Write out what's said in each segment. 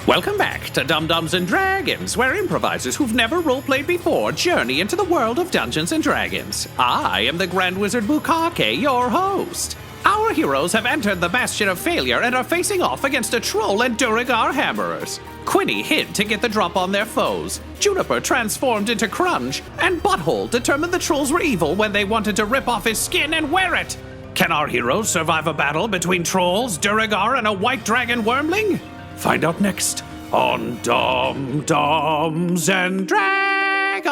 Welcome back to Dum-Dums and Dragons, where improvisers who've never roleplayed before journey into the world of Dungeons and Dragons. I am the Grand Wizard Bukake, your host. Our heroes have entered the Bastion of Failure and are facing off against a troll and duregar hammerers. Quinny hid to get the drop on their foes. Juniper transformed into Krunge, and Butthole determined the trolls were evil when they wanted to rip off his skin and wear it. Can our heroes survive a battle between trolls, duregar, and a white dragon Wyrmling? Find out next on Dum-Dums and Dragons.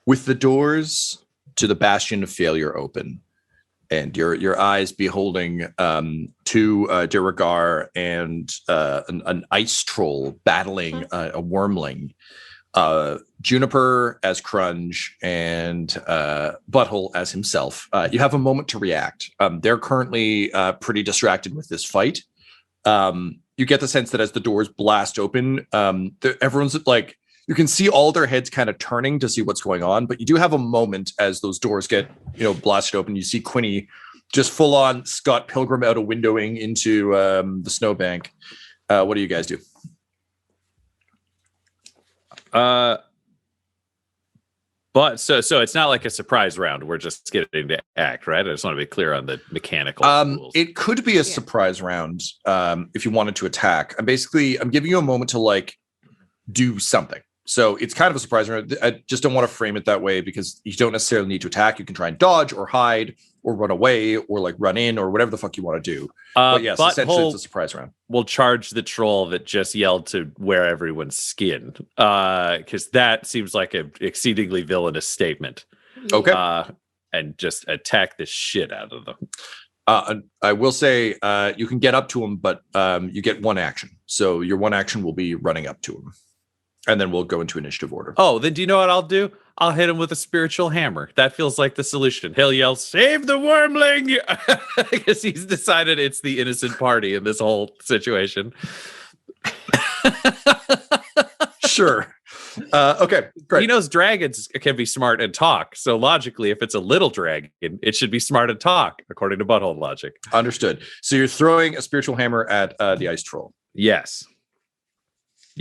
With the doors to the Bastion of Failure open, and your eyes beholding two duergar and an ice troll battling a Wyrmling, Juniper as Krunge and Butthole as himself. You have a moment to react. They're currently pretty distracted with this fight. You get the sense that as the doors blast open, everyone's like, you can see all their heads kind of turning to see what's going on, but you do have a moment as those doors get, blasted open. You see Quinny just full on Scott Pilgrim out of windowing into the snowbank. What do you guys do? But so it's not like a surprise round. We're just getting to act, right? I just want to be clear on the mechanical rules. It could be a surprise round if you wanted to attack. I'm giving you a moment to do something. So it's kind of a surprise round. I just don't want to frame it that way because you don't necessarily need to attack. You can try and dodge or hide or run away or run in or whatever the fuck you want to do. But yes, essentially it's a surprise round. We'll charge the troll that just yelled to wear everyone's skin because that seems like an exceedingly villainous statement. Okay. And just attack the shit out of them. I will say you can get up to him, but you get one action. So your one action will be running up to him. And then we'll go into initiative order. Oh, then do you know what I'll do? I'll hit him with a spiritual hammer. That feels like the solution. He'll yell, "Save the Wyrmling!" Because he's decided it's the innocent party in this whole situation. Sure. Okay, great. He knows dragons can be smart and talk. So logically, if it's a little dragon, it should be smart and talk, according to Butthole logic. Understood. So you're throwing a spiritual hammer at the ice troll. Yes.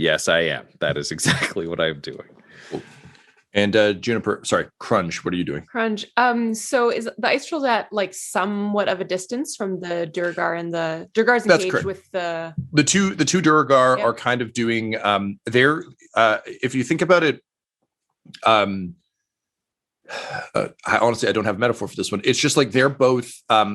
Yes, I am. That is exactly what I'm doing. Cool. And Krunge, what are you doing? Krunge. So is the ice troll at somewhat of a distance from the duergar, and the duergar's engaged with the two duergar are kind of doing they're if you think about it, I don't have a metaphor for this one. It's just they're both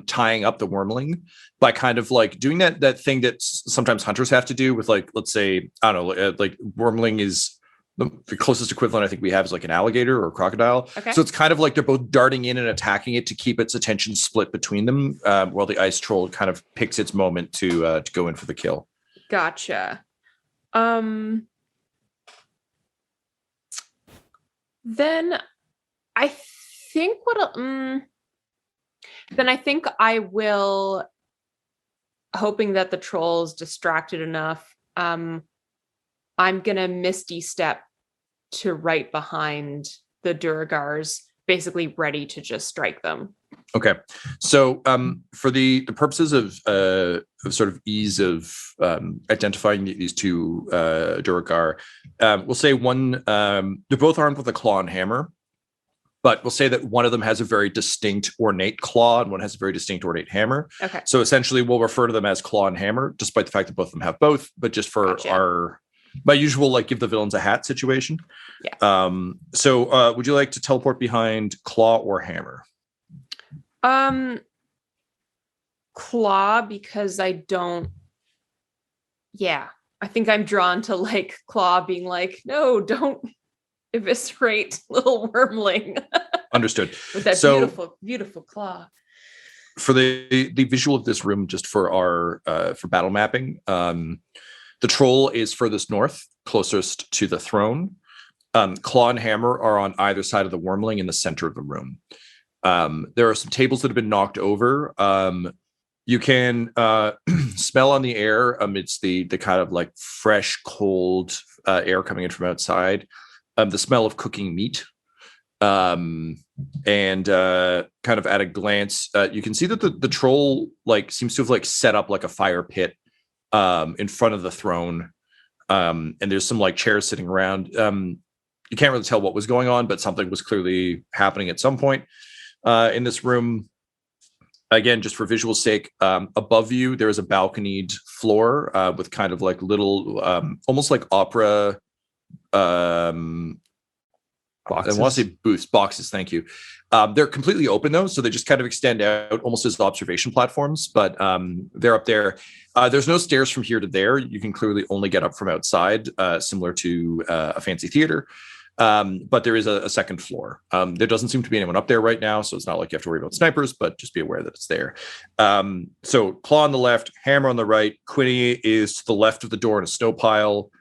tying up the Wyrmling by kind of doing that thing that sometimes hunters have to do with let's say, I don't know, Wyrmling is the closest equivalent I think we have is an alligator or a crocodile. Okay. So it's kind of they're both darting in and attacking it to keep its attention split between them, while the ice troll kind of picks its moment to go in for the kill. Gotcha. Then I think I think I will, hoping that the troll's distracted enough. I'm gonna misty step to right behind the duergars, basically ready to just strike them. Okay, so for the purposes of sort of ease of identifying these two duergar, we'll say one. They're both armed with a claw and hammer. But we'll say that one of them has a very distinct ornate claw and one has a very distinct ornate hammer. Okay. So essentially we'll refer to them as claw and hammer, despite the fact that both of them have both, but just for my usual, give the villains a hat situation. Yeah. So would you like to teleport behind claw or hammer? Claw, because I think I'm drawn to claw being no, don't eviscerate little Wyrmling. Understood. With that beautiful, beautiful claw. For the visual of this room, just for our for battle mapping, the troll is furthest north, closest to the throne. Claw and hammer are on either side of the Wyrmling in the center of the room. There are some tables that have been knocked over. You can smell on the air amidst the kind of fresh, cold air coming in from outside. The smell of cooking meat, and kind of at a glance, you can see that the troll seems to have set up a fire pit in front of the throne. And there's some like chairs sitting around. You can't really tell what was going on, but something was clearly happening at some point in this room. Again, just for visual sake, above you, there is a balconied floor with kind of like little, almost like opera. Boxes. I want to say booths, boxes. Thank you. They're completely open though, so they just kind of extend out almost as observation platforms. But they're up there. There's no stairs from here to there. You can clearly only get up from outside, similar to a fancy theater. But there is a second floor. There doesn't seem to be anyone up there right now, so it's not like you have to worry about snipers, but just be aware that it's there. So Claw on the left, Hammer on the right. Quinny is to the left of the door in a snow pile.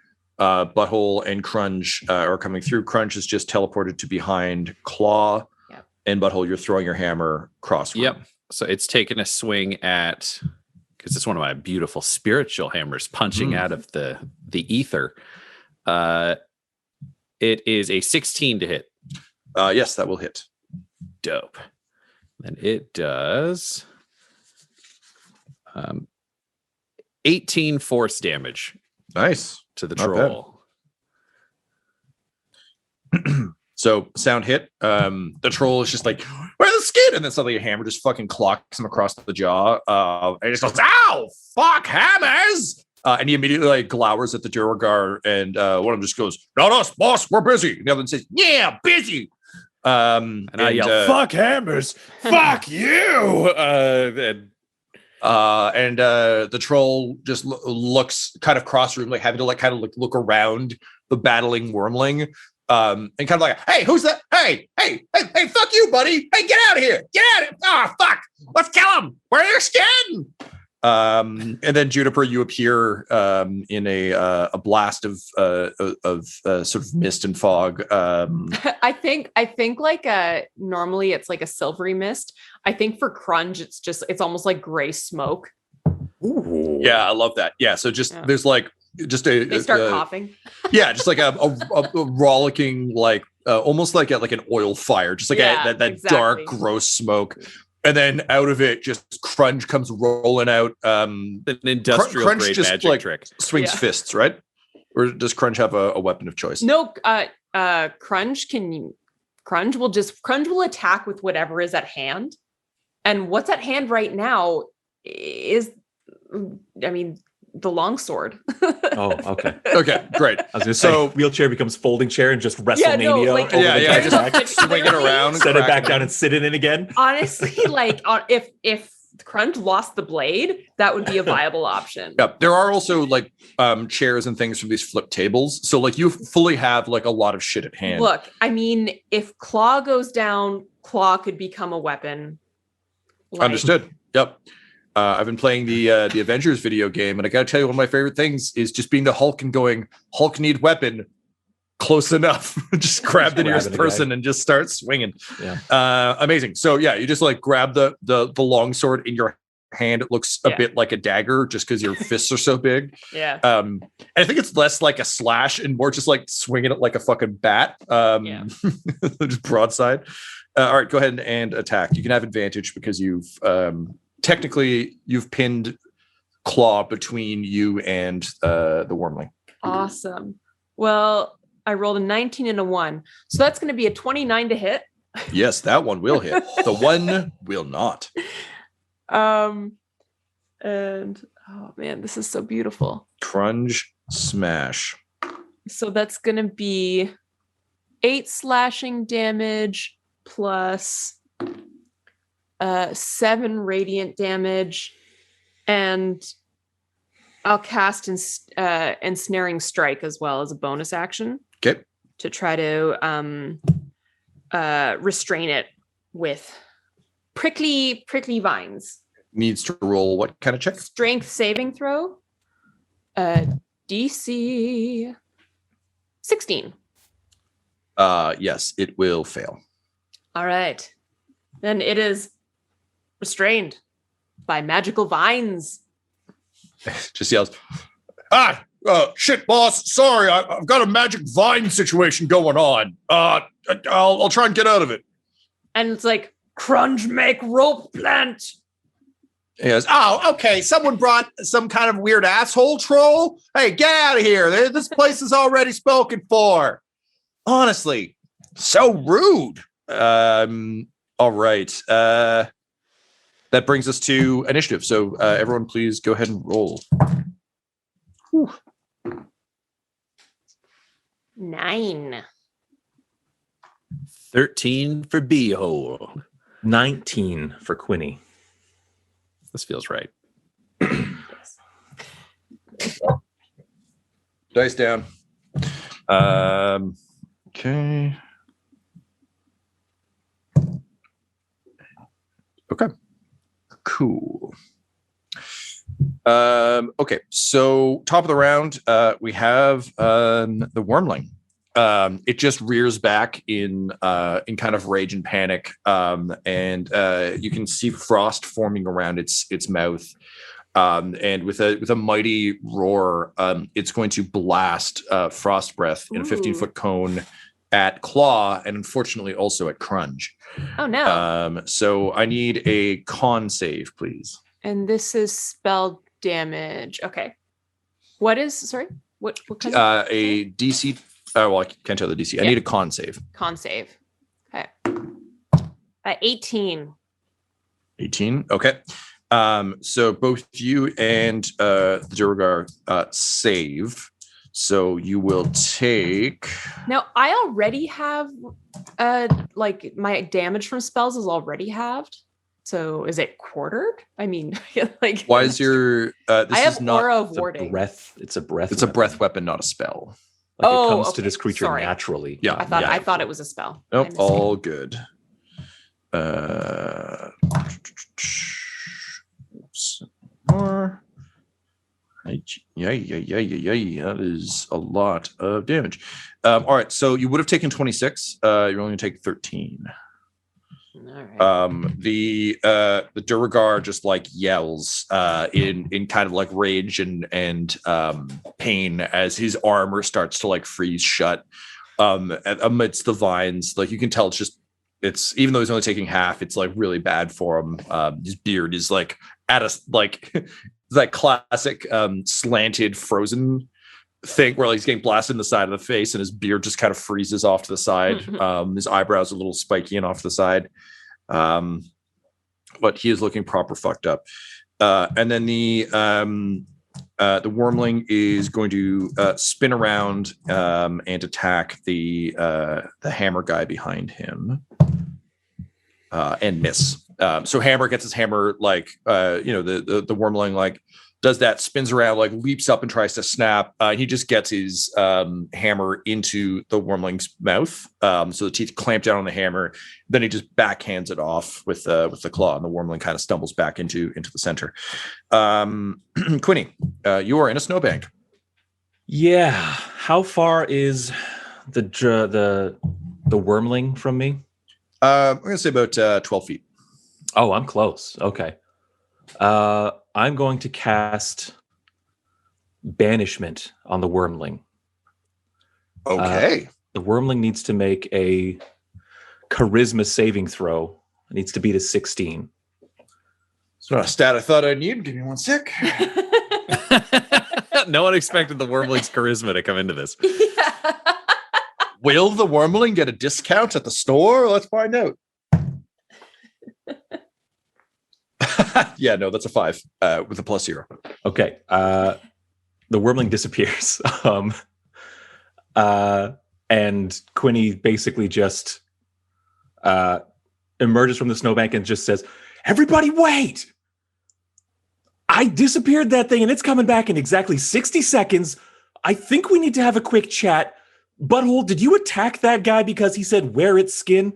Butthole and Krunge are coming through. Krunge is just teleported to behind Claw. Yep. And Butthole, you're throwing your hammer cross. Yep. So it's taking a swing at, because it's one of my beautiful spiritual hammers punching out of the ether. It is a 16 to hit. Yes, that will hit. Dope. Then it does 18 force damage Nice. to the Not troll. So sound hit. The troll is just like, where's the skin? And then suddenly a hammer just fucking clocks him across the jaw. And he just goes, ow, fuck hammers. And he immediately like glowers at the Duergar, and one of them just goes, "Not us, boss. We're busy." And the other one says, "Yeah, busy." And I yell, "Fuck hammers! Fuck you!" And the troll just looks kind of cross-room, like having to like kind of look around the battling Wyrmling, and kind of like, "Hey, who's that? Hey, fuck you, buddy! Hey, get out of here! Get out of here! Ah, fuck! Let's kill him! Where's your skin?" And then Juniper, you appear in a blast of sort of mist and fog. I think like normally it's like a silvery mist. I think for Krunge it's almost like gray smoke. Ooh. Yeah, I love that. Yeah, so just there's like just they start coughing. Yeah, just like a rollicking like almost like an oil fire, just like that exactly. Dark, gross smoke. And then out of it, just Krunge comes rolling out. An industrial Krunge grade just magic like trick. Swings fists, right? Or does Krunge have a weapon of choice? No, Krunge will attack with whatever is at hand. And what's at hand right now is, I mean, the longsword. Oh, okay. Okay, great. I was going to say, wheelchair becomes folding chair and just WrestleMania. Just swing it around, set it back down, and sit in it again. Honestly, like if Krunge lost the blade, that would be a viable option. Yeah, there are also like chairs and things from these flip tables, so like you fully have like a lot of shit at hand. Look, I mean, if Claw goes down, Claw could become a weapon. Understood. Yep. I've been playing the Avengers video game, and I gotta tell you, one of my favorite things is just being the Hulk and going, Hulk need weapon, close enough. Just grab the nearest person and just start swinging. Yeah. Amazing. So yeah, you just like grab the long sword in your hand. It looks a bit like a dagger just because your fists are so big. Yeah. And I think it's less like a slash and more just like swinging it like a fucking bat. Just broadside. All right, go ahead and attack. You can have advantage because you've technically you've pinned Claw between you and the Wyrmling. Awesome. Well, I rolled a 19 and a 1. So that's going to be a 29 to hit. Yes, that one will hit. The one will not. And oh man, this is so beautiful. Krunge smash. So that's going to be 8 slashing damage plus 7 radiant damage, and I'll cast ensnaring strike as well as a bonus action. Okay. To try to restrain it with prickly vines. Needs to roll what kind of check? Strength saving throw. DC 16. Yes, it will fail. All right. Then it is restrained by magical vines. Just yells, shit, boss. Sorry, I've got a magic vine situation going on. I'll try and get out of it. And it's like, Krunge make rope plant. He goes, oh, okay. Someone brought some kind of weird asshole troll. Hey, get out of here. This place is already spoken for. Honestly, so rude. All right. That brings us to initiative. So everyone, please go ahead and roll. Whew. 9. 13 for Butthole. 19 for Quinny. This feels right. Dice down. Okay. Okay. Cool. Okay, so top of the round, we have the Wyrmling. It just rears back in kind of rage and panic, and you can see frost forming around its mouth, and with a mighty roar, it's going to blast frost breath in a 15-foot cone at Claw, and unfortunately also at Krunge. Oh no! So I need a con save, please. And this is spell damage. Okay. What is? Sorry. What kind a DC? Well, I can't tell the DC. I need a con save. Con save. Okay. 18. 18. Okay. So both you and the Duergar save. So you will take. Now I already have like my damage from spells is already halved. So is it quartered? I mean, like why is your this I have is not aura of warding. It's a breath. It's a breath weapon, not a spell. Like it comes to this creature Sorry. naturally. Yeah. I thought it was a spell. Nope, all good. More. Yeah. That is a lot of damage. All right, so you would have taken 26. You're only going to take 13. All right. The Duergar just like yells in kind of like rage and pain as his armor starts to like freeze shut amidst the vines. Like you can tell it's even though he's only taking half, it's like really bad for him. His beard is like at a like that classic slanted frozen thing where like he's getting blasted in the side of the face and his beard just kind of freezes off to the side. His eyebrows are a little spiky and off to the side. But he is looking proper fucked up. And then the Wyrmling is going to spin around and attack the hammer guy behind him and miss. So Hammer gets his hammer like the Wyrmling like does that, spins around, like leaps up and tries to snap. He just gets his hammer into the Wyrmling's mouth. So the teeth clamp down on the hammer. Then he just backhands it off with the claw, and the Wyrmling kind of stumbles back into the center. Quinny, you are in a snowbank. Yeah. How far is the Wyrmling from me? I'm going to say about 12 feet. Oh, I'm close. Okay. I'm going to cast Banishment on the Wyrmling. Okay. The Wyrmling needs to make a charisma saving throw. It needs to beat a 16. It's not a stat I thought I'd need. Give me one sec. No one expected the Wyrmling's charisma to come into this. Yeah. Will the Wyrmling get a discount at the store? Let's find out. Yeah, no, that's a 5 with a +0. Okay. The Wyrmling disappears. And Quinny basically just emerges from the snowbank and just says, "Everybody wait! I disappeared that thing and it's coming back in exactly 60 seconds. I think we need to have a quick chat. Butthole, did you attack that guy because he said wear its skin?"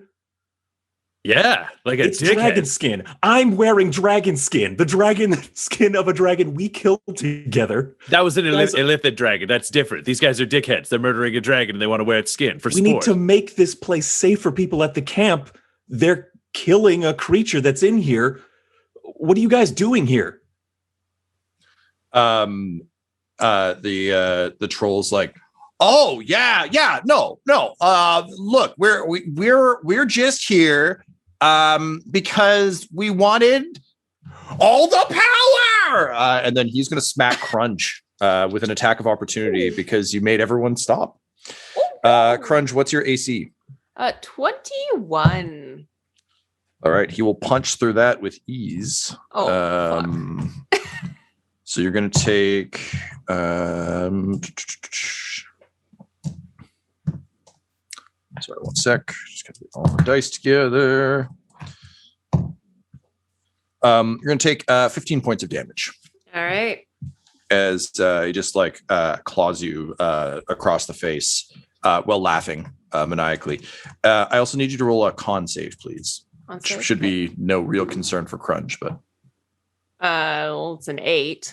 Yeah, like It's dickhead. dragon skin. I'm wearing dragon skin. The dragon skin of a dragon we killed together. That was an Guys- illithid dragon. That's different. These guys are dickheads. They're murdering a dragon and they want to wear its skin for We sport. need to make this place safe for people at the camp. They're killing a creature that's in here. What are you guys doing here? The troll's like, oh yeah, no. Look, we're just here because we wanted all the power, and then he's going to smack Krunge with an attack of opportunity because you made everyone stop. Krunge, what's your AC? 21. All right, he will punch through that with ease. Oh, So you're going to take. Sorry, one sec. Just get all the dice together. You're going to take 15 points of damage all right. as he just like claws you across the face while laughing maniacally. I also need you to roll a con save, please. Which should be no real concern for Krunge, but well, it's an 8.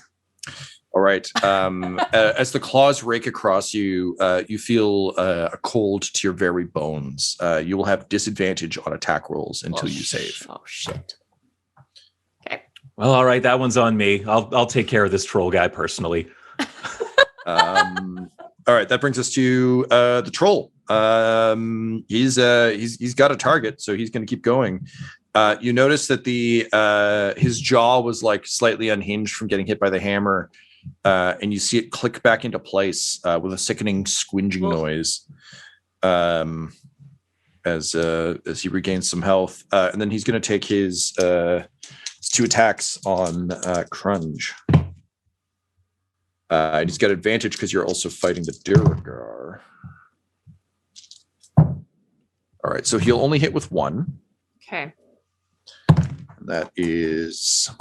all right. As the claws rake across you, you feel a cold to your very bones. You will have disadvantage on attack rolls until you save. Oh shit. Okay. Well, all right, that one's on me. I'll take care of this troll guy personally. All right, that brings us to the troll. He's got a target, so he's going to keep going. You notice that his jaw was like slightly unhinged from getting hit by the hammer, and you see it click back into place with a sickening squinging noise as he regains some health. And then he's going to take his 2 attacks on Krunge. And he's got advantage because you're also fighting the Duergar. All right, so he'll only hit with 1. Okay. And that is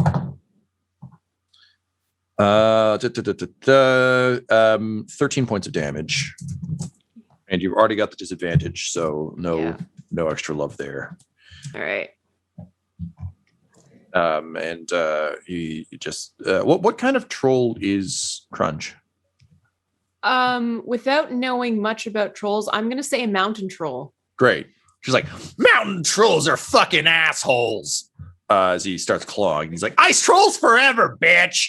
13 points of damage. And you've already got the disadvantage, so no extra love there. All right. And he just what kind of troll is Krunge? Without knowing much about trolls, I'm gonna say a mountain troll. Great. She's like, mountain trolls are fucking assholes. As he starts clawing, he's like, ice trolls forever, bitch.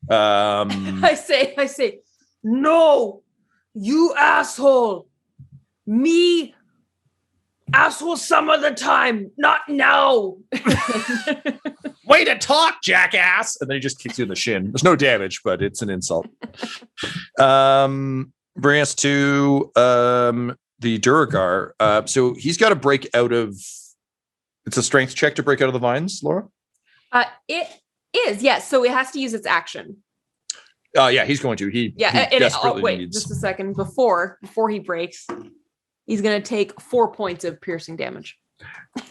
I say, no, you asshole. Me, asshole some of the time, not now. Way to talk, jackass. And then he just kicks you in the shin. There's no damage, but it's an insult. Bring us to the Duergar. So he's got to break out of. It's a strength check to break out of the vines, Laura? It is, yes. So it has to use its action. Yeah, he's going to. He desperately wait, needs. just a second. Before he breaks, he's going to take 4 points of piercing damage.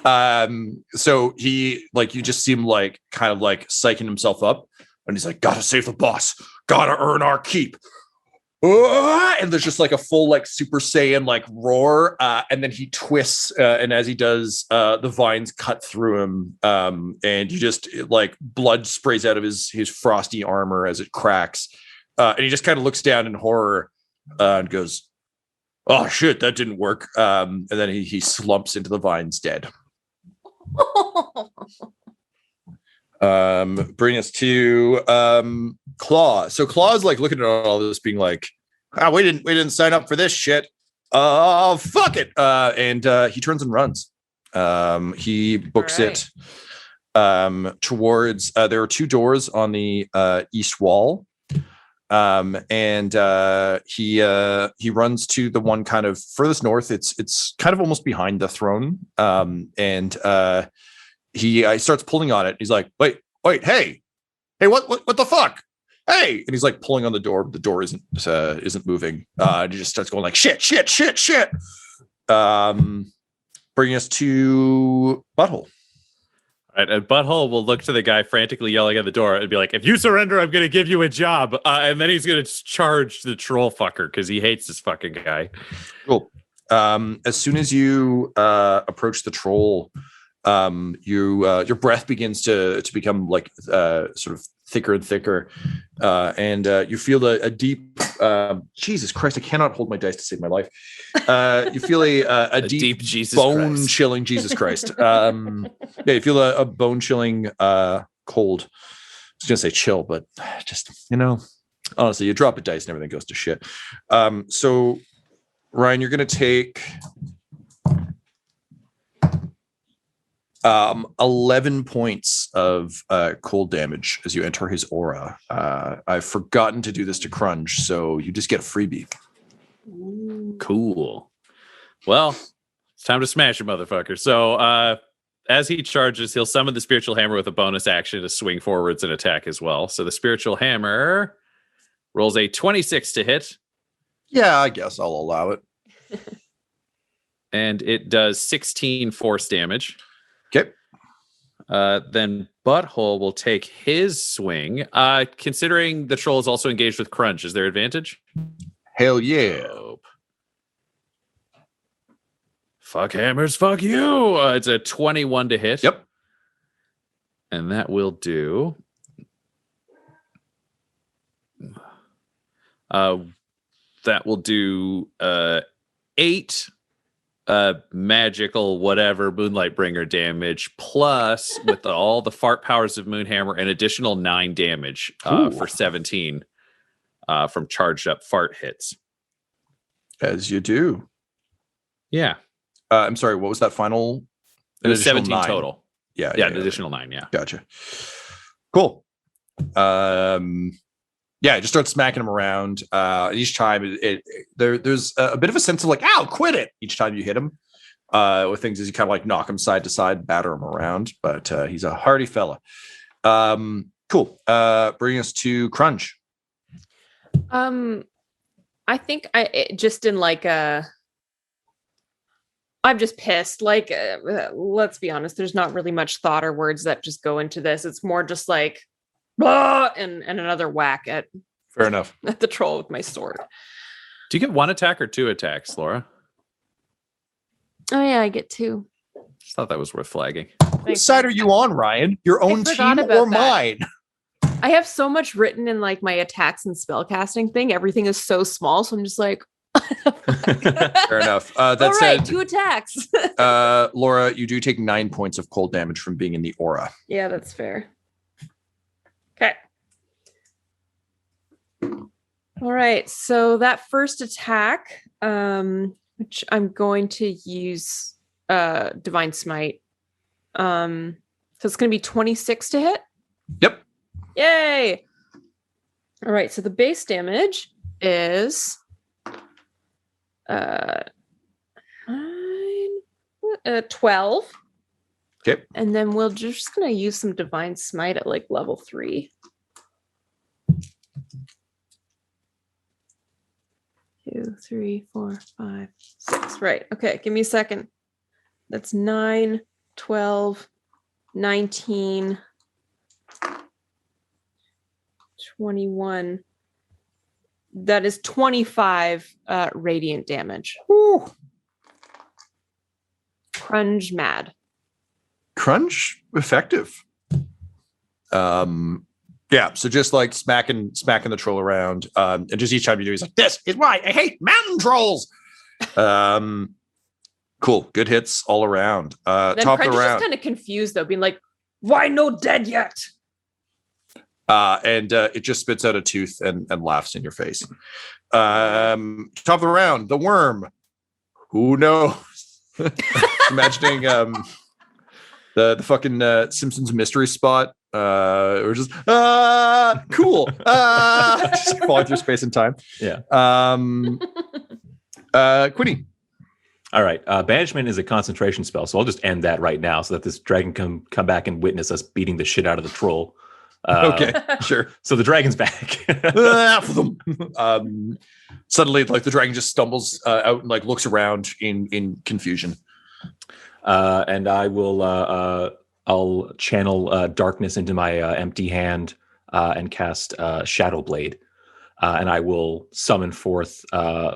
So he, like, you just seem like kind of like psyching himself up, and he's like, gotta save the boss, gotta earn our keep. And there's just like a full like Super Saiyan like roar, and then he twists, and as he does, the vines cut through him, and you just like blood sprays out of his frosty armor as it cracks, and he just kind of looks down in horror and goes, "Oh shit, that didn't work." And then he slumps into the vines dead. Bring us to Claw. So Claw's like looking at all this, being like, we didn't sign up for this shit. Fuck it. And he turns and runs. He books it towards. There are 2 doors on the east wall. And he runs to the one kind of furthest north. It's kind of almost behind the throne. And he starts pulling on it. He's like, wait, hey, what the fuck? Hey, and he's like pulling on the door. The door isn't moving. And he just starts going like shit. Bringing us to Butthole. Right, and Butthole will look to the guy frantically yelling at the door and be like, if you surrender, I'm going to give you a job. And then he's going to charge the troll fucker because he hates this fucking guy. Cool. As soon as you approach the troll, your breath begins to become like sort of thicker and thicker. And you feel a deep, Jesus Christ, I cannot hold my dice to save my life. You feel a deep Jesus bone chilling Jesus Christ. You feel a bone chilling cold. I was gonna say chill, but just, honestly, you drop a dice and everything goes to shit. So Ryan, you're gonna take 11 points of cold damage as you enter his aura. I've forgotten to do this to Krunge, so you just get a freebie. Cool. Well, it's time to smash a motherfucker. So as he charges, he'll summon the spiritual hammer with a bonus action to swing forwards and attack as well. So the spiritual hammer rolls a 26 to hit. Yeah, I guess I'll allow it. And it does 16 force damage. Okay. Then Butthole will take his swing. Considering the troll is also engaged with Krunge, is there advantage? Hell yeah. Nope. Fuck hammers, fuck you. It's a 21 to hit. Yep. And that will do. That will do 8 magical whatever Moonlight Bringer damage, plus with all the fart powers of Moonhammer, an additional 9 damage for 17 from charged up fart hits. As you do. Yeah. I'm sorry, what was that final? It was 17 9. total. Yeah, an additional 9, yeah. Gotcha. Cool. Yeah, just start smacking him around. Each time, there's a bit of a sense of like, ow, quit it! Each time you hit him with things as you kind of like knock him side to side, batter him around. But he's a hardy fella. Cool. Bring us to Krunge. I think just in like I'm just pissed. Like, let's be honest, there's not really much thought or words that just go into this. It's more just like, blah, and another whack at Fair enough. at the troll with my sword. Do you get 1 attack or 2 attacks, Laura? Oh yeah, I get 2. Just thought that was worth flagging. What side are you on, Ryan? Your own forgot team about or that. mine? I have so much written in like my attacks and spellcasting thing. Everything is so small, so I'm just like, Fair enough. That all right, said, 2 attacks. Laura, you do take 9 points of cold damage from being in the aura. Yeah, that's fair. Okay. All right. So that first attack, which I'm going to use Divine Smite. So it's going to be 26 to hit. Yep. Yay. All right. So the base damage is 12. Okay. And then we're just going to use some Divine Smite at like level 3. 2, 3, 4, 5, 6. Right. Okay. Give me a second. That's 9, 12, 19, 21. That is 25 radiant damage. Woo. Krunge mad. Krunge effective. Yeah, so just like smacking the troll around, and just each time you do, he's like, "This is why I hate mountain trolls." Cool, good hits all around. Then Top of Krunge the is just round, kind of confused though, being like, "Why no dead yet?" and it just spits out a tooth and laughs in your face. Top of the round, the worm. Who knows? Imagining the fucking Simpsons mystery spot. Or just cool. Just falling through space and time. Yeah. Quinny. All right. Banishment is a concentration spell, so I'll just end that right now so that this dragon can come back and witness us beating the shit out of the troll. Okay, sure. So the dragon's back. Suddenly, like the dragon just stumbles out and like looks around in confusion. And I will I'll channel darkness into my empty hand and cast Shadow Blade. And I will summon forth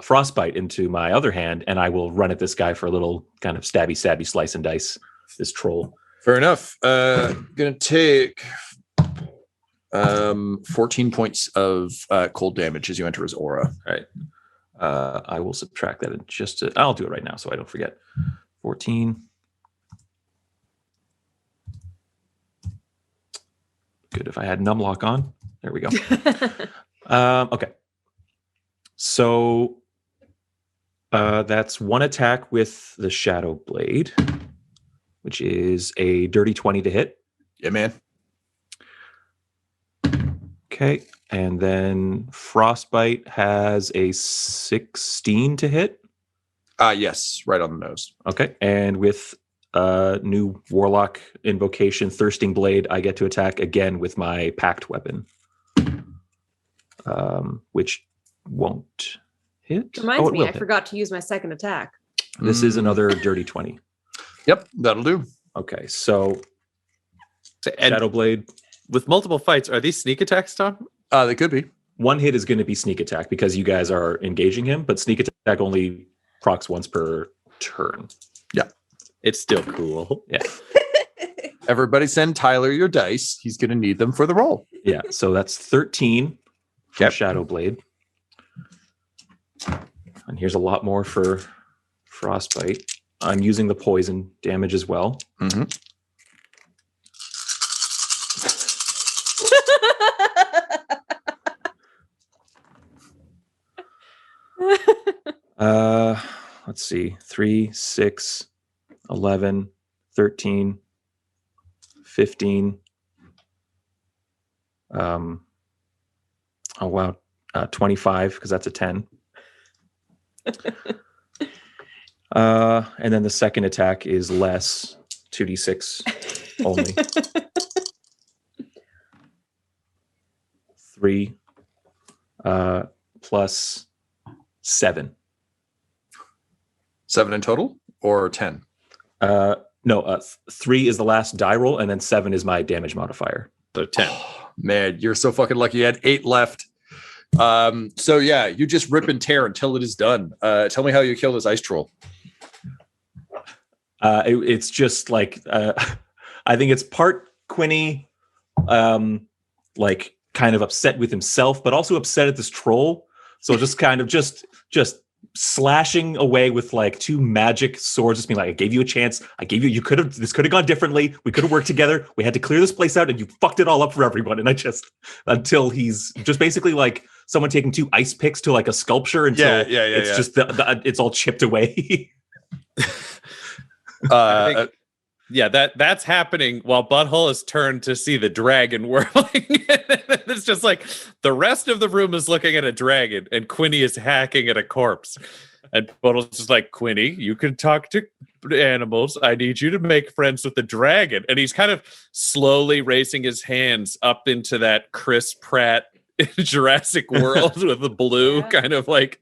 Frostbite into my other hand, and I will run at this guy for a little kind of stabby, slice and dice, this troll. Fair enough. Gonna take 14 points of cold damage as you enter his aura. All right. I will subtract that in just I'll do it right now so I don't forget. 14. Good if I had numlock on. There we go. Okay. So that's one attack with the Shadow Blade, which is a dirty 20 to hit. Yeah, man. Okay. And then Frostbite has a 16 to hit. Yes, right on the nose. Okay. And with new Warlock invocation, Thirsting Blade, I get to attack again with my packed weapon, which won't hit. Reminds me, will I hit. forgot to use my second attack. This is another dirty 20. Yep, that'll do. Okay, so And Shadow Blade. with multiple fights, are these sneak attacks, Tom? They could be. One hit is going to be sneak attack because you guys are engaging him, but sneak attack only procs once per turn. Yeah. It's still cool. Yeah. Everybody send Tyler your dice. He's going to need them for the roll. Yeah, so that's 13 for Yep. Shadow Blade. And here's a lot more for Frostbite. I'm using the poison damage as well. Mm-hmm. Let's see. 3, 6, 11, 13, 15. Oh, wow. 25, because that's a 10. And then the second attack is less, 2d6 only. 3 plus 7. 7 in total or 10? No, 3 is the last die roll, and then 7 is my damage modifier. So 10. Man, you're so fucking lucky. You had 8 left. So yeah, you just rip and tear until it is done. Tell me how you kill this ice troll. It's just like I think it's part Quinny, like kind of upset with himself, but also upset at this troll. So just kind of just slashing away with like 2 magic swords, just being like, I gave you a chance. I gave you, this could have gone differently. We could have worked together. We had to clear this place out and you fucked it all up for everyone. And until he's just basically like someone taking 2 ice picks to like a sculpture until it's just it's all chipped away. I think, that's happening while Butthole is turned to see the dragon whirling. It's just like the rest of the room is looking at a dragon and Quinny is hacking at a corpse. And Butthole's just like, Quinny, you can talk to animals. I need you to make friends with the dragon. And he's kind of slowly raising his hands up into that Chris Pratt Jurassic World with the blue, kind of like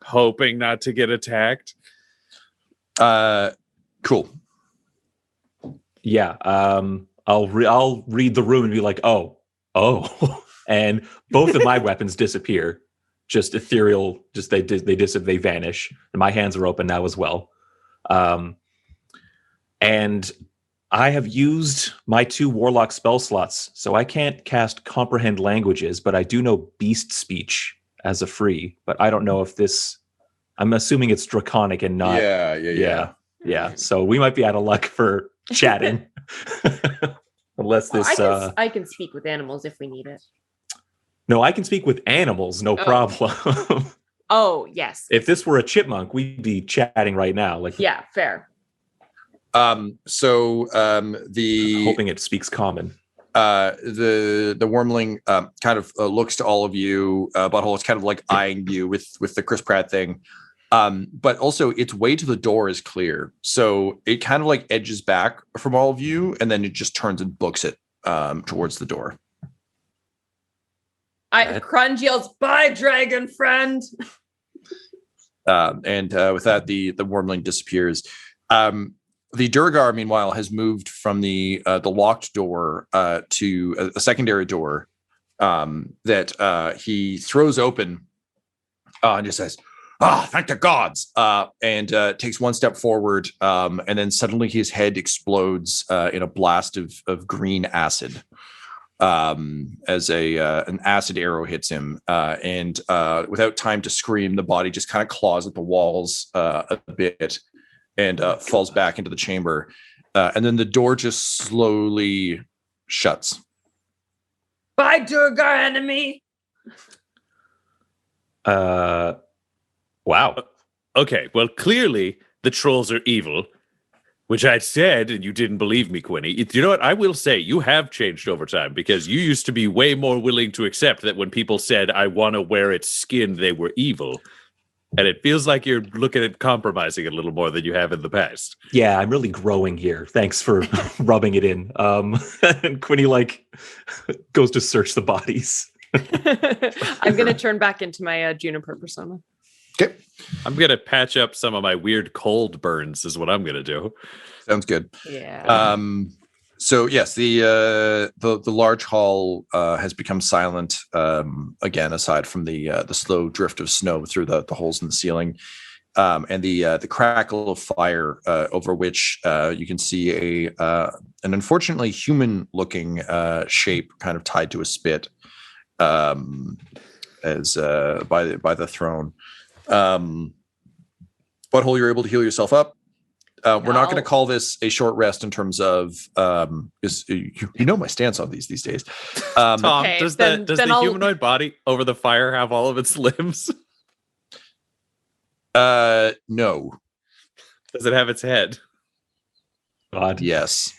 hoping not to get attacked. Cool. Yeah. I'll read the room and be like, oh, and both of my weapons disappear. Just ethereal. Just they vanish. And my hands are open now as well. And I have used my 2 warlock spell slots, so I can't cast comprehend languages, but I do know beast speech as a free. But I don't know if this. I'm assuming it's draconic and not. Yeah. So we might be out of luck for chatting. Unless this I can speak with animals if we need it. No, I can speak with animals, no problem. Oh, yes. If this were a chipmunk, we'd be chatting right now. Like, yeah, fair. So the hoping it speaks common. The Wyrmling kind of looks to all of you. Butthole is kind of like eyeing you with the Chris Pratt thing. But also its way to the door is clear. So it kind of like edges back from all of you, and then it just turns and books it towards the door. Krunge yells, "Bye, dragon friend!" And with that, the Wyrmling disappears. The Duergar, meanwhile, has moved from the locked door to a secondary door that he throws open and just says, thank the gods, and takes one step forward, and then suddenly his head explodes in a blast of green acid as an acid arrow hits him, and without time to scream, the body just kind of claws at the walls a bit and falls back into the chamber, and then the door just slowly shuts. Bye, Duergar enemy. Wow. Okay, well, clearly the trolls are evil. Which I said, and you didn't believe me, Quinny. You know what? I will say you have changed over time because you used to be way more willing to accept that when people said, I want to wear its skin, they were evil. And it feels like you're looking at compromising a little more than you have in the past. Yeah, I'm really growing here. Thanks for rubbing it in. And Quinny goes to search the bodies. I'm going to turn back into my Juniper persona. Okay. I'm going to patch up some of my weird cold burns is what I'm going to do. Sounds good. Yeah. So yes, the large hall has become silent again, aside from the slow drift of snow through the holes in the ceiling, and the crackle of fire over which you can see an unfortunately human-looking shape kind of tied to a spit, as by the throne. Butthole, you're able to heal yourself up. We're not going to call this a short rest in terms of you know my stance on these days. Tom, Okay, does then the humanoid body over the fire have all of its limbs? No. Does it have its head? God. Yes.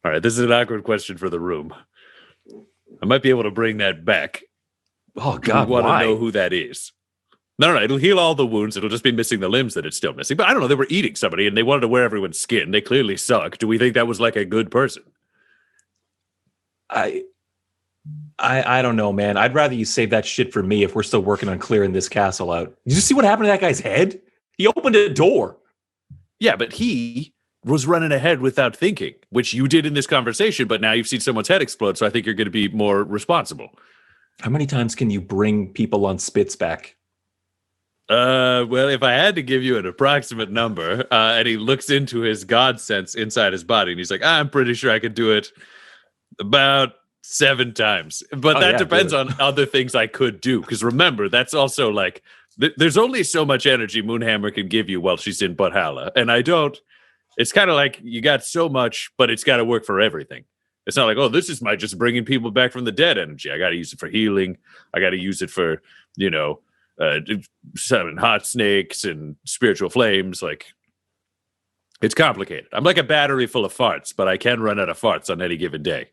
All right, this is an awkward question for the room. I might be able to bring that back. Oh God, want why? to know who that is. No, it'll heal all the wounds. It'll just be missing the limbs that it's still missing. But I don't know, they were eating somebody and they wanted to wear everyone's skin. They clearly suck. Do we think that was like a good person? I don't know, man. I'd rather you save that shit for me if we're still working on clearing this castle out. Did you see what happened to that guy's head? He opened a door. Yeah, but he was running ahead without thinking, which you did in this conversation, but now you've seen someone's head explode, so I think you're going to be more responsible. How many times can you bring people on spits back? Well, if I had to give you an approximate number, and he looks into his god sense inside his body, and he's like, I'm pretty sure I could do it about 7 times. But that depends on other things I could do. Because remember, that's also like, there's only so much energy Moonhammer can give you while she's in Butthole. And it's kind of like you got so much, but it's got to work for everything. It's not like, oh, this is my just bringing people back from the dead energy. I got to use it for healing. I got to use it for, summoning hot snakes and spiritual flames. Like, it's complicated. I'm like a battery full of farts, but I can run out of farts on any given day.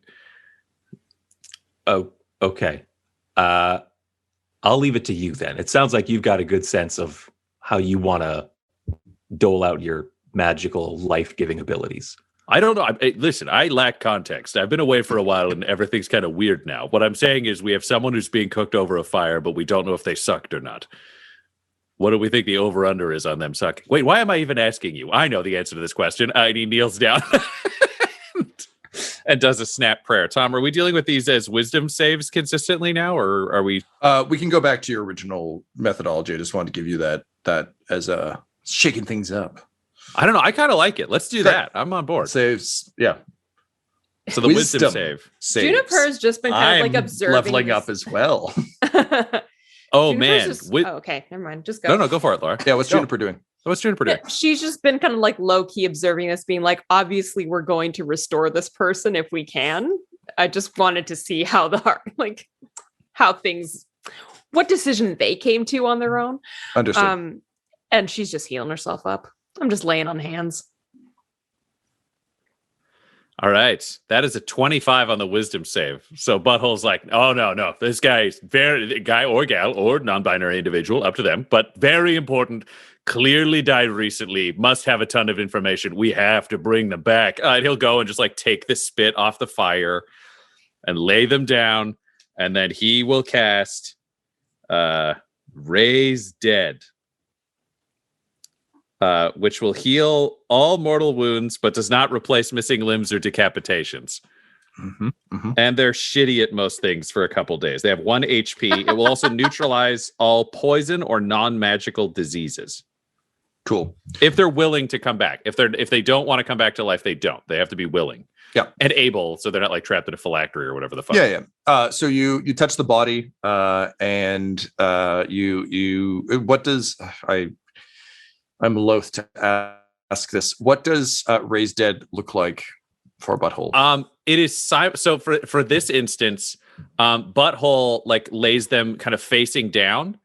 Oh, okay. I'll leave it to you then. It sounds like you've got a good sense of how you want to dole out your magical life-giving abilities. I don't know. Listen, I lack context. I've been away for a while and everything's kind of weird now. What I'm saying is we have someone who's being cooked over a fire, but we don't know if they sucked or not. What do we think the over-under is on them sucking? Wait, why am I even asking you? I know the answer to this question. And he kneels down and does a snap prayer. Tom, are we dealing with these as wisdom saves consistently now, or are we? We can go back to your original methodology. I just wanted to give you that as a shaking things up. I don't know. I kind of like it. Let's do that. I'm on board. Saves, yeah. So the wisdom save. Saves. Juniper's just been kind of like I'm observing. leveling up as well. Oh, Juniper's man. just- okay, never mind. Just go. No, go for it, Laura. Yeah, what's Juniper doing? What's Juniper doing? She's just been kind of like low-key observing this, being like, obviously we're going to restore this person if we can. I just wanted to see how what decision they came to on their own. Understood. And she's just healing herself up. I'm just laying on hands. All right. That is a 25 on the wisdom save. So Butthole's like, oh, no. This guy's guy or gal or non-binary individual, up to them, but very important. Clearly died recently. Must have a ton of information. We have to bring them back. And he'll go and just like take the spit off the fire and lay them down. And then he will cast Raise Dead. Which will heal all mortal wounds, but does not replace missing limbs or decapitations. Mm-hmm, mm-hmm. And they're shitty at most things for a couple days. They have 1 HP. It will also neutralize all poison or non-magical diseases. Cool. If they're willing to come back. If they don't want to come back to life, they don't. They have to be willing. Yeah. And able, so they're not like trapped in a phylactery or whatever the fuck. Yeah. So you touch the body, and you what does I'm loath to ask this. What does Raise Dead look like for Butthole? It is so for this instance, Butthole like lays them kind of facing down,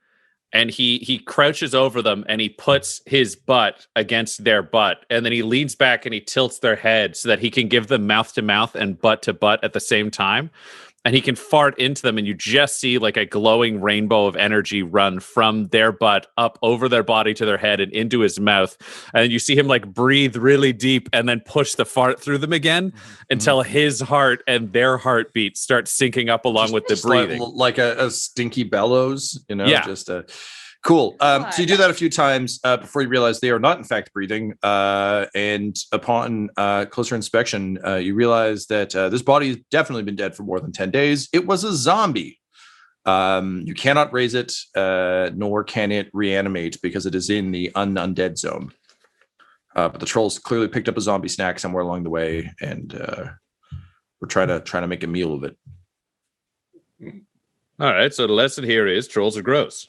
and he crouches over them and he puts his butt against their butt, and then he leans back and he tilts their head so that he can give them mouth to mouth and butt to butt at the same time. And he can fart into them, and you just see like a glowing rainbow of energy run from their butt up over their body to their head and into his mouth. And you see him like breathe really deep and then push the fart through them again until his heart and their heartbeat start syncing up along with the breathing. Like a stinky bellows, Yeah. just a... Cool. So you do that a few times before you realize they are not, in fact, breathing. And upon closer inspection, you realize that this body has definitely been dead for more than 10 days. It was a zombie. You cannot raise it, nor can it reanimate because it is in the undead zone. But the trolls clearly picked up a zombie snack somewhere along the way, and we're trying to make a meal of it. All right. So the lesson here is trolls are gross.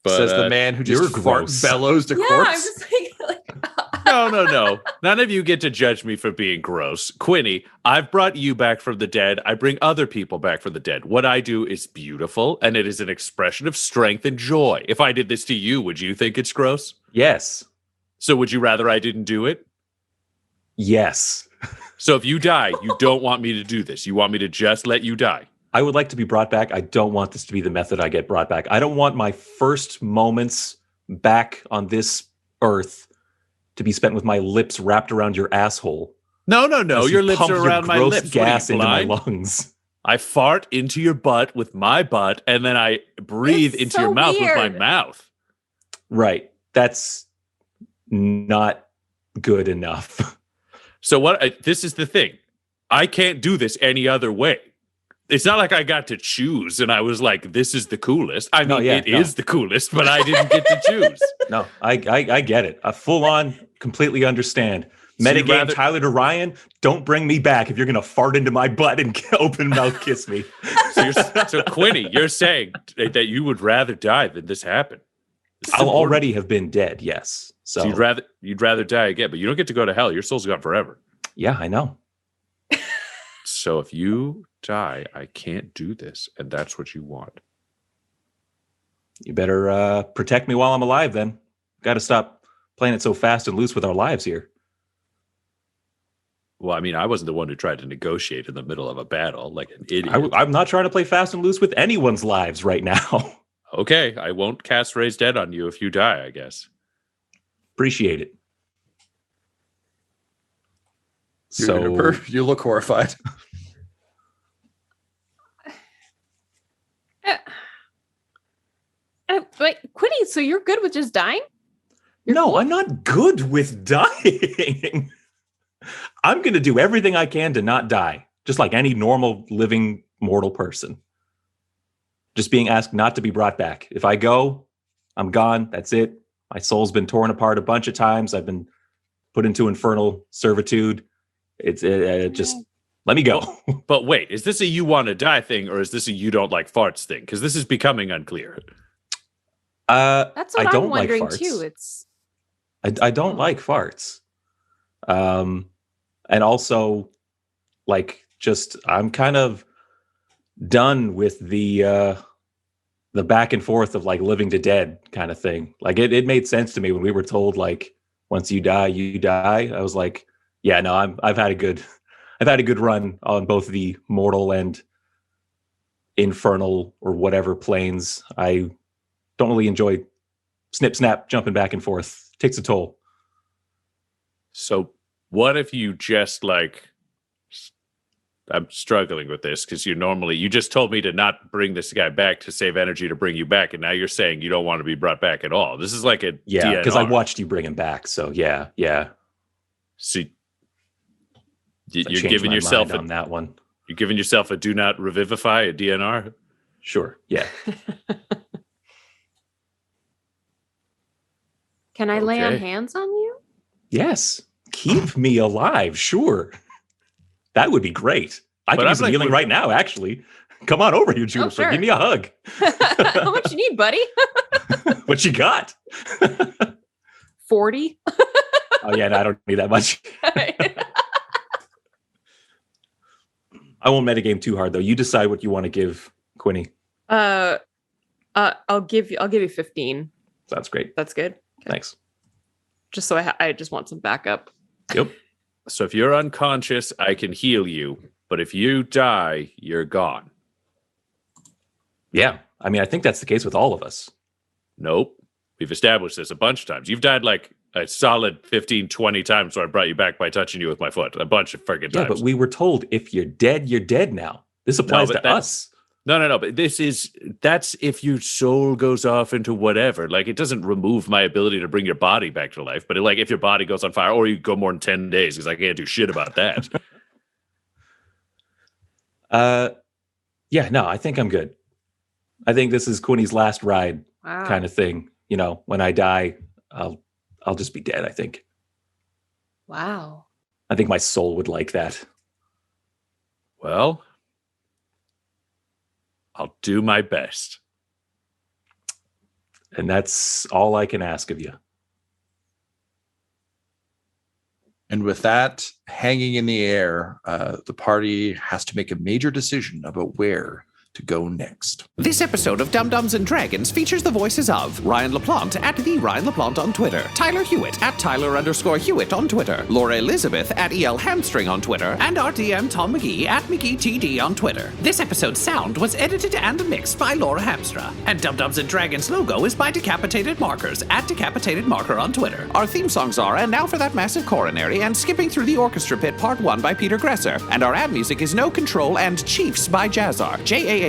But, says the man who just fart bellows to corpse. I'm just like No. None of you get to judge me for being gross. Quinny, I've brought you back from the dead. I bring other people back from the dead. What I do is beautiful, and it is an expression of strength and joy. If I did this to you, would you think it's gross? Yes. So would you rather I didn't do it? Yes. So if you die, you don't want me to do this. You want me to just let you die. I would like to be brought back. I don't want this to be the method I get brought back. I don't want my first moments back on this earth to be spent with my lips wrapped around your asshole. No. Your lips pump are around my gross lips. Gas into my Blind? lungs. I fart into your butt with my butt, and then I breathe It's into so your mouth with my weird. mouth. Right. That's not good enough. So this is the thing. I can't do this any other way. It's not like I got to choose and I was like, this is the coolest. I mean, it is the coolest, but I didn't get to choose. No, I get it. I full on completely understand. So you'd Metagame rather- Tyler to Ryan, don't bring me back if you're going to fart into my butt and open mouth kiss me. So Quinny, you're saying that you would rather die than this happen. This is I'll important. already have been dead, yes. So you'd rather die again, but you don't get to go to hell. Your soul's gone forever. yeah, I know. So if you die, I can't do this, and that's what you want. You better protect me while I'm alive then. Got to stop playing it so fast and loose with our lives here. Well, I mean, I wasn't the one who tried to negotiate in the middle of a battle like an idiot. I'm not trying to play fast and loose with anyone's lives right now. Okay, I won't cast Raise Dead on you if you die, I guess. Appreciate it. Juniper, you look horrified. wait, Quinny, so you're good with just dying? No, I'm not good with dying. I'm going to do everything I can to not die, just like any normal living mortal person. Just being asked not to be brought back. If I go, I'm gone. That's it. My soul's been torn apart a bunch of times. I've been put into infernal servitude. It's just let me go. But wait, is this a you want to die thing, or is this a you don't like farts thing? Because this is becoming unclear. That's what I don't I'm wondering like farts. too. It's I don't like farts. And also, like, just I'm kind of done with the back and forth of like living to dead kind of thing. Like it made sense to me when we were told like once you die, you die. I was like, yeah, no, I've had a good run on both the mortal and infernal or whatever planes. I don't really enjoy snip snap jumping back and forth. Takes a toll. So what if you just like, I'm struggling with this because you just told me to not bring this guy back to save energy to bring you back. And now you're saying you don't want to be brought back at all. This is like a Yeah, because I DNR. watched you bring him back. So yeah. See, I you're changed giving my yourself mind on that one. you're giving yourself a do not revivify, a DNR. Sure. Yeah. can I lay on Okay. hands on you? Yes. Keep me alive. Sure. That would be great. I But can I'm use some like- healing right now, actually. Come on over here, Juniper. sure. Give me a hug. How much you need, buddy? What you got? 40. Oh, yeah, no, I don't need that much. I won't metagame too hard, though. You decide what you want to give Quinny. I'll I'll give you 15. Sounds great. That's good. Okay. Thanks. Just so I just want some backup. Yep. So if you're unconscious, I can heal you. But if you die, you're gone. Yeah. I mean, I think that's the case with all of us. Nope. We've established this a bunch of times. You've died like a solid 15, 20 times, so I brought you back by touching you with my foot. A bunch of friggin' times. Yeah, but we were told if you're dead now. This applies to us. No. But that's if your soul goes off into whatever. Like, it doesn't remove my ability to bring your body back to life. But like, if your body goes on fire, or you go more than 10 days, because I can't do shit about that. Yeah, no, I think I'm good. I think this is Quinny's last ride kind of thing. You know, when I die, I'll just be dead, I think. Wow. I think my soul would like that. Well, I'll do my best. And that's all I can ask of you. And with that hanging in the air, the party has to make a major decision about where to go next. This episode of Dum-Dums and Dragons features the voices of Ryan LaPlante at the Ryan LaPlante on Twitter, Tyler Hewitt at Tyler_Hewitt on Twitter, Laura Elizabeth at EL Hamstring on Twitter, and our DM Tom McGee at McGeeTD on Twitter. This episode's sound was edited and mixed by Laura Hamstra, and Dum-Dums and Dragons logo is by Decapitated Markers at Decapitated Marker on Twitter. Our theme songs are And Now for That Massive Coronary and Skipping Through the Orchestra Pit Part 1 by Peter Gresser, and our ad music is No Control and Chiefs by Jazzar, JAHZZAR,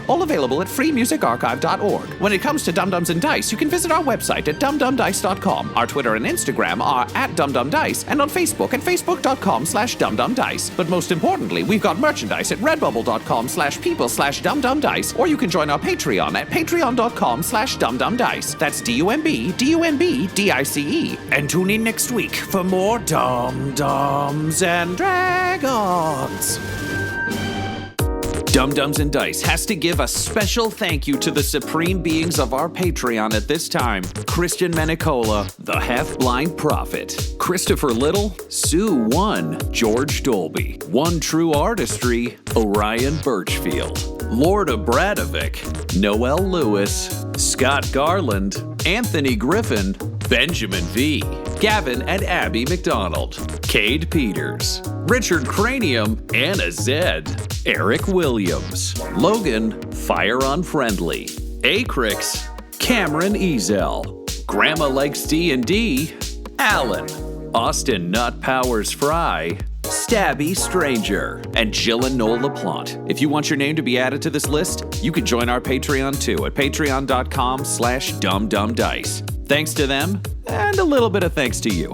all available at freemusicarchive.org. When it comes to Dum-Dums and Dice, you can visit our website at dumdumdice.com. Our Twitter and Instagram are at dumdumdice, and on Facebook at facebook.com/dumdumdice. But most importantly, we've got merchandise at redbubble.com/people/dumdumdice, or you can join our Patreon at patreon.com/dumdumdice. That's DUMBDICE. And tune in next week for more Dum-Dums and Dragons. Dum-Dums and Dice has to give a special thank you to the supreme beings of our Patreon at this time. Christian Menicola, the Half-Blind Prophet, Christopher Little, Sue One, George Dolby, One True Artistry, Orion Birchfield, Lord Abradovic, Noel Lewis, Scott Garland, Anthony Griffin, Benjamin V, Gavin and Abby McDonald, Cade Peters, Richard Cranium, Anna Zed, Eric Williams, Logan, Fire Unfriendly, Acrix, Cameron Ezel, Grandma Likes D&D, Alan, Austin Nut Powers Fry, Stabby Stranger, and Jill and Noel LaPlante. If you want your name to be added to this list, you can join our Patreon too at patreon.com/dumdumdice. Thanks to them, and a little bit of thanks to you.